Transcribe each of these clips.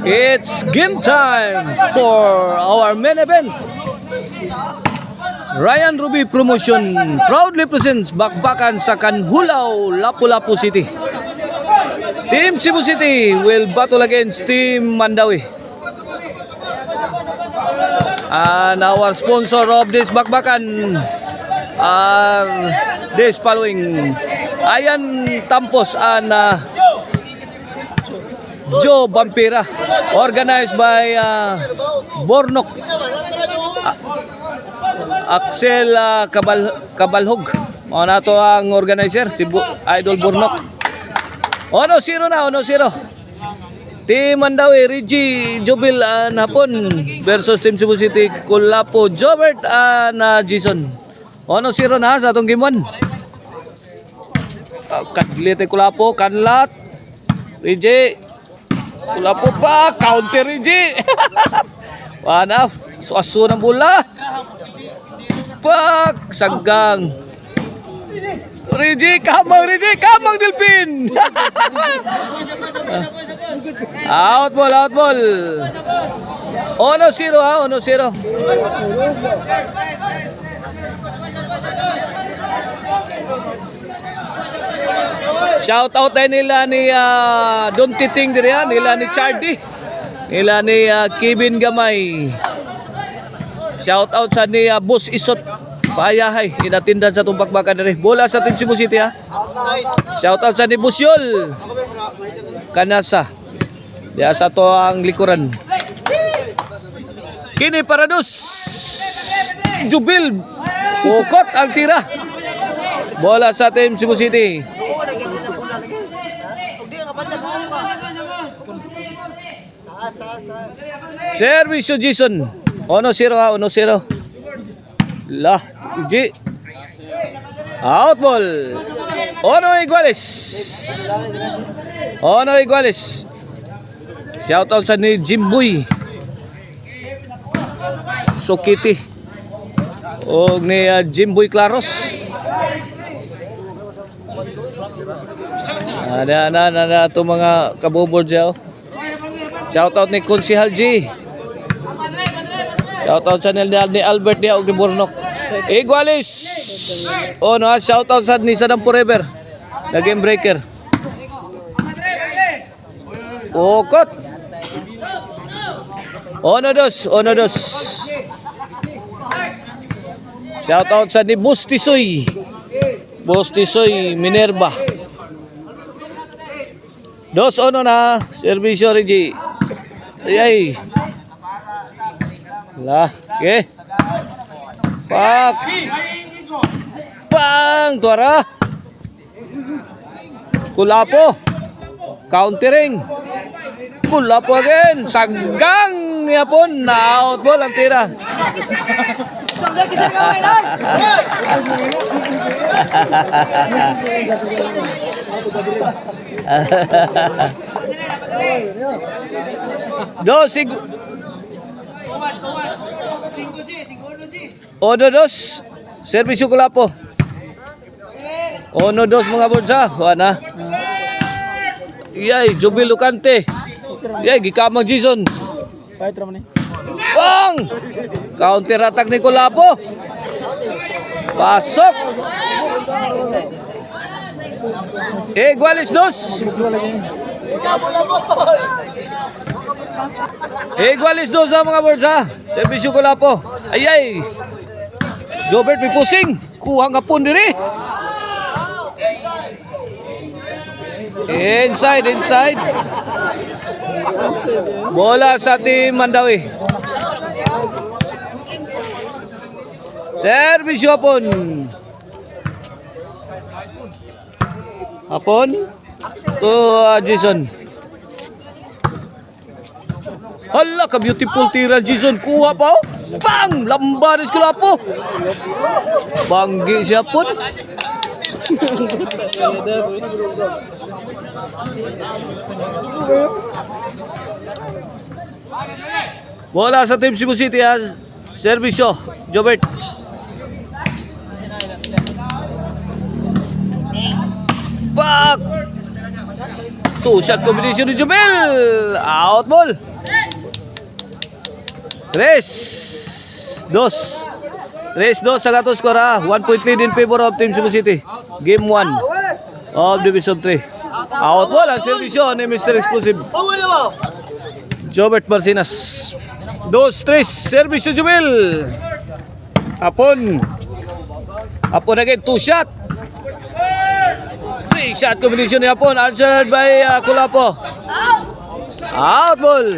It's game time for our main event. Ryan Ruby Promotion proudly presents bakbakan sa Kanhulaw, Lapu-Lapu City. Team Cebu City will battle against Team Mandawi. And our sponsor of this bakbakan are this following: Ayan Tampos and Joe Vampira, organized by Bornok, Axel Kabalhog. Mao na to ang organizer, si Idol Bornok. 1-0 na, 1-0. Team Mandawi, Reggie, Jobil and Hapon versus Team Cebu City, Kulapo, Jobert and Jason. 1-0 na sa atong game 1. Kadlit ay Kulapo, kanlat. Reggie, Kulapo pa, counter Reggie. Wanaf, suaso ng bola. Pak, saggang. Reggie, kamang Delphin. Out ball. 1-0 ha, 1-0. Shout out tayo nila ni Don Titing diri ha, nila ni Chardy, nila ni Kevin Gamay. Shout out sa ni Boss Isot Payahay, inatindan sa tumbakbakan diri. Bola sa Team Cebu City ha. Shout out sa ni Boss Yol Kanasa. Diya sa to ang likuran. Kini Parados. Jubil. Pukot ang tira. Bola sa Team Cebu City. Service Jason. 1-0 ha, 1-0. Lah, G. Out ball. Ono Iguales. Shout out sa ni Jimboy Sokiti og ni Jimboy Claros. Ada to mga kabobol dyan. Shout out ni Konsihal G. Shout out sa ni Albert dia og ni Bornok. Iguales. Shout out sa ni Sadam Forever, na game breaker. Okot. 1-2. Shout out sa ni Bustisoy Minerva. 2-1 na. Servisyo Reggie. Ay. Lah, okay. Pak. Pang tuara. Kulapo. Countering. Kulapo again. Saggang niya po. Na-out ball ang tira. Odo-dos. Servisyo Kulapo. 1-2 mga bulsa. Wana. Iyay, Jubil Lucante. Iyay, gikamang Jason. Bang! Counter attack ni Kulapo. Pasok. Iguales 2. Iguales 2 sa mga bulsa. Servisyo Kulapo. Ayay. Jobert may pusing. Kuha nga pun diri. Inside. Bola sa Team Mandawi. Servisyo Hapon to Jason. Hala, ka beautiful tira Jason. Kuha pa oh. Bang! Lambaris Kulapo. Banggi siya po. Bola sa Team Cebu City has servisyo Jobert. Pak! Two-shot combination ni Jubel. Out ball. 3-2. 3-2 sa gato skor ha. 1 point lead in favor of Team Cebu City. Game 1 of Division 3. Out ball ang servisyo ni Mr. Explosive Jobert Marcinas. 2-3 servisyo Jubel. Apon again, 2-shot. 3-shot combination ni Apon. Answered by Kulapo. Out ball.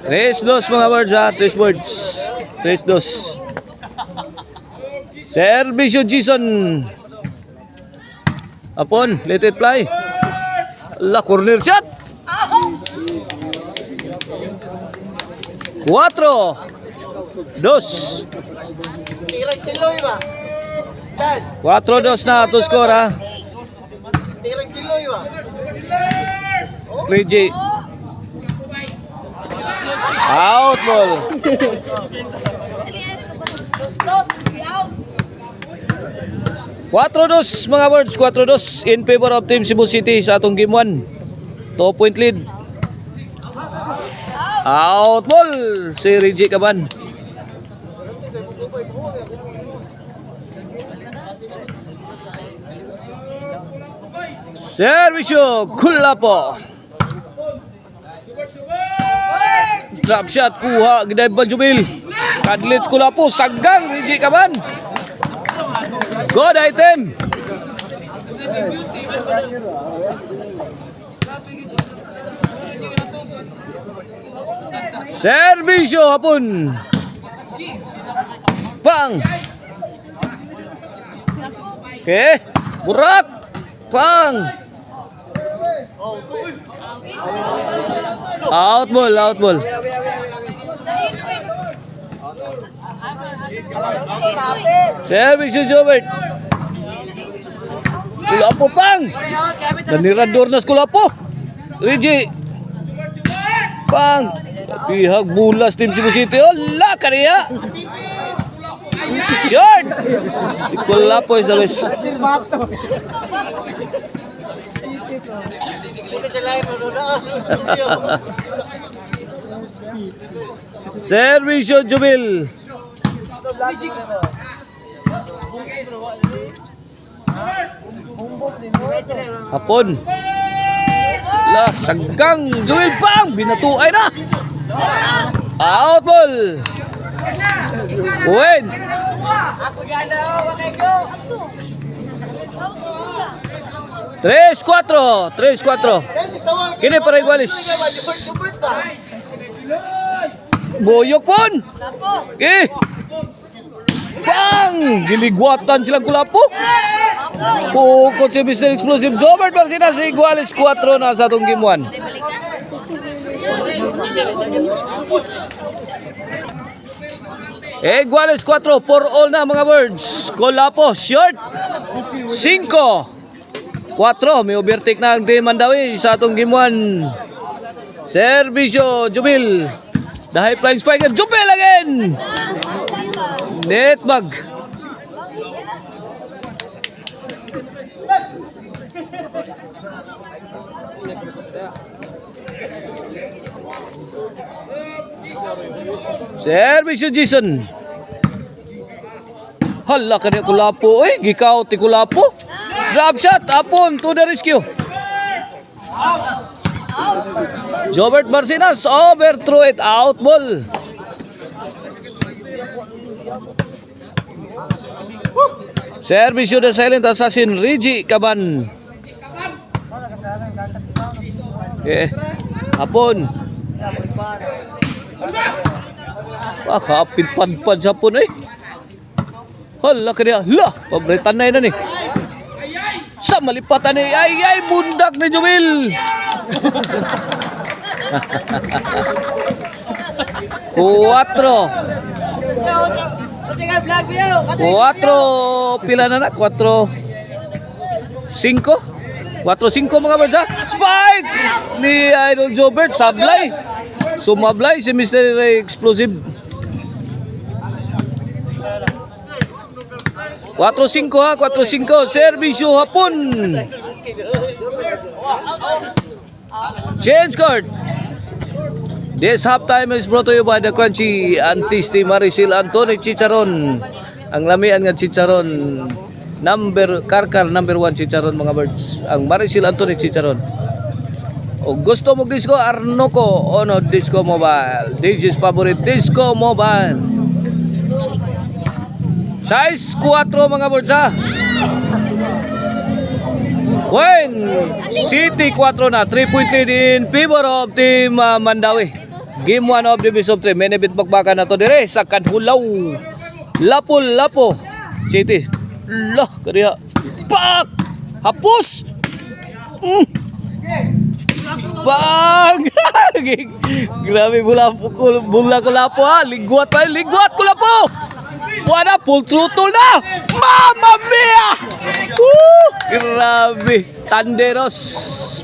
3-2 mga birds ha. 3 birds. 3-2. Servisyo Jason. Apon, let it fly. La corner shot. 4-2. Tirang chiloy ba? 4-2 na to score ha. Tirang chiloy ba? Reggie. Out ball. 4-2 mga birds. 4-2 in favor of Team Cebu City sa atong game 1. 2 point lead. Out ball si Reggie Caban. Servisyo Kulapo. Drop shot kuha gidai Banjubil. Kadlit Kulapo sagang Reggie Caban. Good item. Servisyo Hapon. Pang. Okay, burak. Pang. Out ball, out ball. Servisyo Jobert. Kulapo pang. Nanirador na Kulapo. Reggie. Pang. Pihag bulas Team Cebu City. Ola kariya. Short. Si Kulapo is the best. Servisyo Jubil. Hapon. La sagang Jubil pang binatuay na. Out ball. Win. 3-4. 3-4. Kini para igualis. Boyok pon. Okay. Bang! Giligwatan silang Kulapo. Pukot si Mr. Explosive Jobert Marcinas si igualis 4 na sa atong game 1. Igualis 4 for all na mga birds. Kulapo short. 5-4. May overtake na ang Team Mandawi sa atong game 1. Servisyo Jubil. The high flying spiker Jubil again. Net bag. Servisyo Jason. Hala ka niya Kulapo. Gikaw ti Kulapo. Drop shot. Apon to the rescue. Jobert Marcinas overthrow it. Out ball. Servisyo the silent assassin Reggie Caban. Apon. Kapit padpad sa Apon Hala ka niya. Hala. Pabritan na yun sa malipatan ni bundak ni Jubil. 4 pila na 4 5 mga birds ha. Spike ni Idol Jobert. Sablay. Sumablay si Mr. Explosive. 4-5 ha, 4-5. Serbisyo hapon. Change card. This halftime is brought to you by the Crunchy Antisti Maricel Anthony Chicharon. Ang lamian nga Chicharon. Karkar number 1 Chicharon mga birds. Ang Maricel Anthony Chicharon. O gusto mo disco Arnoco Ono Disco Mobile. This is favorite Disco Mobile. Size 4 mga birds ha. When City 4 na 3-point lead in favor of Team Mandawi. Game 1 of the best of 3. Menebit bakbakan na to dire sa Kanhulaw. Lapo City. Lah kariya. Pak! Hapos! Bang! Grabe bola ko lapo ha. Ligwat ko lapo. Wala, full throttle na! Mamma mia! Grabe. Tanderos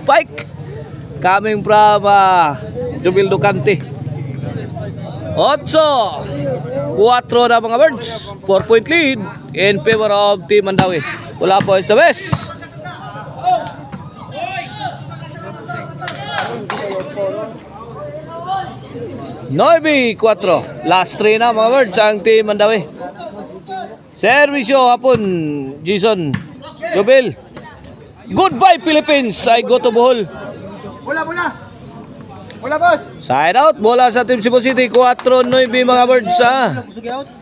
spike. Coming from Jubil Ducante. 8-4 na mga birds. 4-point lead in favor of Team Mandawi. Kulapo is the best. Noibi 4. Last 3 na mga birds ang Team Mandawi. Servisyo hapon. Jason Jubil. Goodbye Philippines. I go to Bohol. Bola boss. Side out. Bola sa Team Cebu City. 4-9 mga birds ha.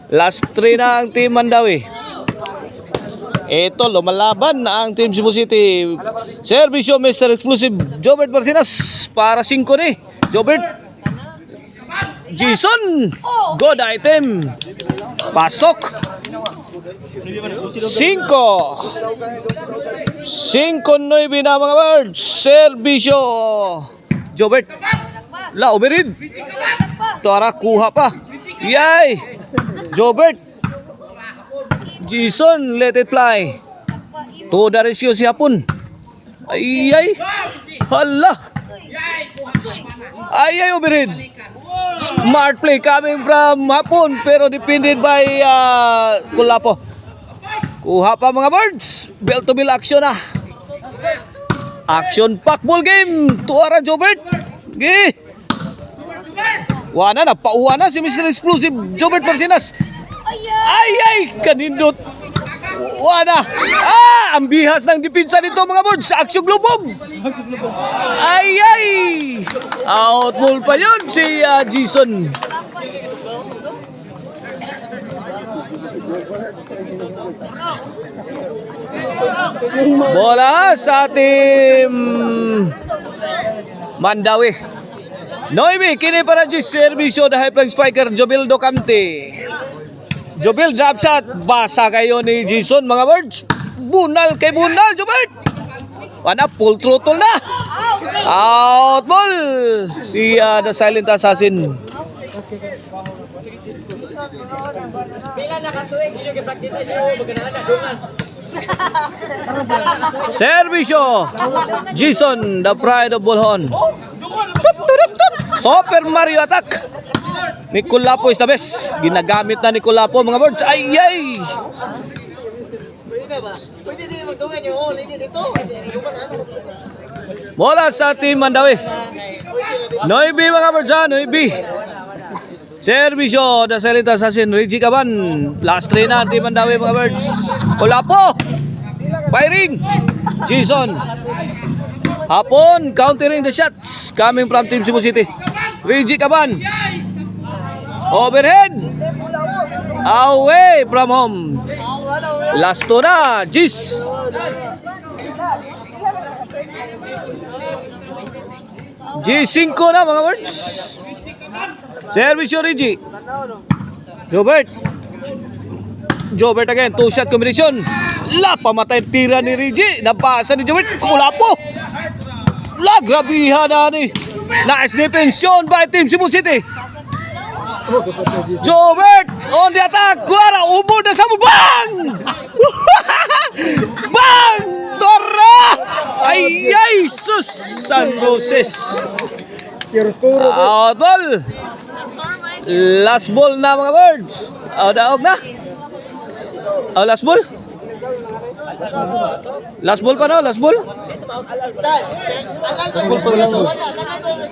Last 3 na ang Team Mandawi. Ito lumalaban na ang Team Cebu City. Servisyo Mr. Exclusive Jobert Marcinas. Para 5 ni Jobert. Jason. Good item. Pasok. 5-9 na mga birds. Servisyo Jobert. La umerid. Tara kuha pa. Yay. Jobert. Jason let it fly. To the rescue si Hapon. Ay. Hala. Ay umerid. Smart play coming from Hapon pero defended by Kulapo. Kuha pa mga birds. Bell to bell action na. Action pack ball game. Tuara Jobert. Gi. Wana na pauwa na si Mr. Explosive Jobert Marcinas. Ay kanindot. Wana. Ang bihas ng depensa nito mga birds. Action lubog. Ay. Out ball pa yun si Jason. Bola sa Team Mandawi. Noemi, kini para di servisyo the high flying spiker Jobil Docante. Jobil drop shot. Basa kayo ni Jason mga birds. Bunal Jobert. Wana full throttle na. Out ball. Si the silent assassin. Servisyo Jason the pride of Bolhon. Super Mario attack. Ni Kulapo is the best. Ginagamit na ni Kulapo mga birds. Ay. Pwede din magtungan yung linya dito. Bola sa Team Mandawi. Noibi mga birds ha. Noibi. Servisyo the silent assassin Reggie Caban. Last 3 na Team Mandawi mga birds. Kulapo. Firing. Jason. Hapon countering the shots coming from Team Cebu City. Reggie Caban. Overhead. Away from home. Last 2 na. Gis. G5 na mga words. Servisyo Reggie. Jobert again. 2-shot combination. Pamatay tira ni Reggie. Nabasa ni Jobert. Kulapo. Grabihan na ni. Nice defense by Team Cebu City. Jobert on the attack. Kuara umod na sa bang. Bang! Torra! Ay, sus! San Roses. Out ball. Last ball na mga birds. Daog na. Last ball. Last ball pa no? Last ball?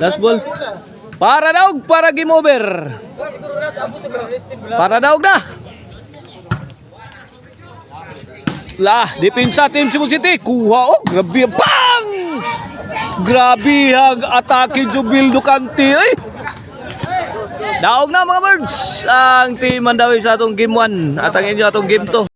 Last ball. Para daog, para game over. Para daog na. Lah, depensa team Cebu City. Kuha oh, grabe. Bang! Grabe hag atake Jubil Ducanti. Ay! Daog na mga birds. Ang team Mandawi sa atong game 1 at ang inyo atong game 2.